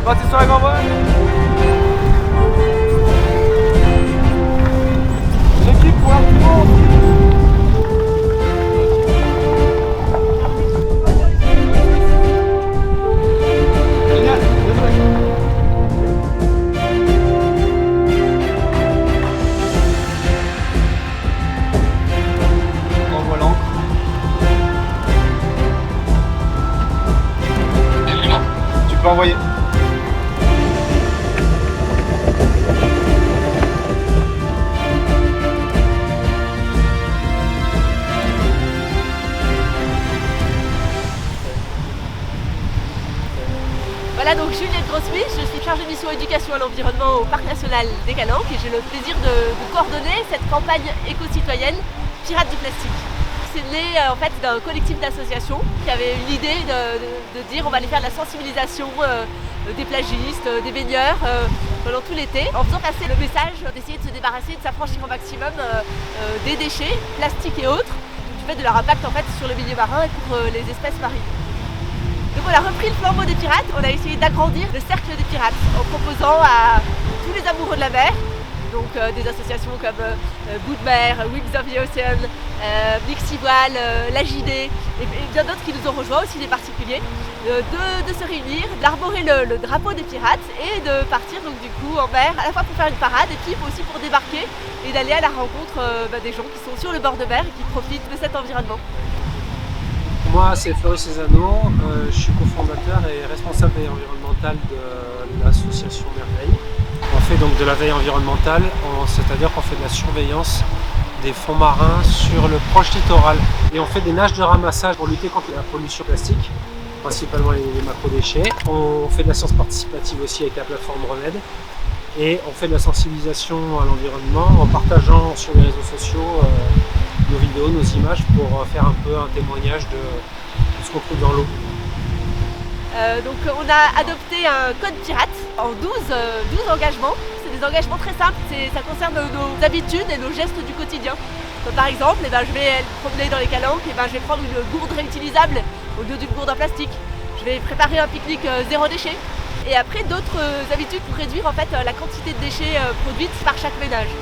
Parti sur la grande voie. L'équipe pour un petit monde. Génial, on envoie l'encre. Tu peux envoyer. Voilà, donc Juliette Grossmith, je suis chargée de mission éducation à l'environnement au Parc National des Calanques et j'ai le plaisir de coordonner cette campagne éco-citoyenne Pirates du plastique. C'est né en fait d'un collectif d'associations qui avait eu l'idée de dire on va aller faire de la sensibilisation des plagistes, des baigneurs pendant tout l'été en faisant passer le message d'essayer de se débarrasser, de s'affranchir au maximum des déchets, plastiques et autres, du fait de leur impact en fait sur le milieu marin et pour les espèces marines. Donc on a repris le flambeau des pirates, on a essayé d'agrandir le cercle des pirates en proposant à tous les amoureux de la mer, donc des associations comme Bout de Mer, Wings of the Ocean, Mixi Voile, la JD et bien d'autres qui nous ont rejoints, aussi des particuliers, de se réunir, d'arborer le drapeau des pirates et de partir donc du coup en mer à la fois pour faire une parade et puis aussi pour débarquer et d'aller à la rencontre des gens qui sont sur le bord de mer et qui profitent de cet environnement. Moi, c'est Floris Cézanneau, je suis cofondateur et responsable veille environnementale de l'association Merveille. On fait donc de la veille environnementale, c'est-à-dire qu'on fait de la surveillance des fonds marins sur le proche littoral. Et on fait des nages de ramassage pour lutter contre la pollution plastique, principalement les macro-déchets. On fait de la science participative aussi avec la plateforme Remède. Et on fait de la sensibilisation à l'environnement en partageant sur les réseaux sociaux nos vidéos, nos images pour faire un peu un témoignage de ce qu'on trouve dans l'eau. Donc on a adopté un code pirate en 12 engagements. C'est des engagements très simples, ça concerne nos habitudes et nos gestes du quotidien. Donc, par exemple, je vais promener dans les calanques, je vais prendre une gourde réutilisable au lieu d'une gourde en plastique. Je vais préparer un pique-nique zéro déchet. Et après d'autres habitudes pour réduire en fait la quantité de déchets produites par chaque ménage.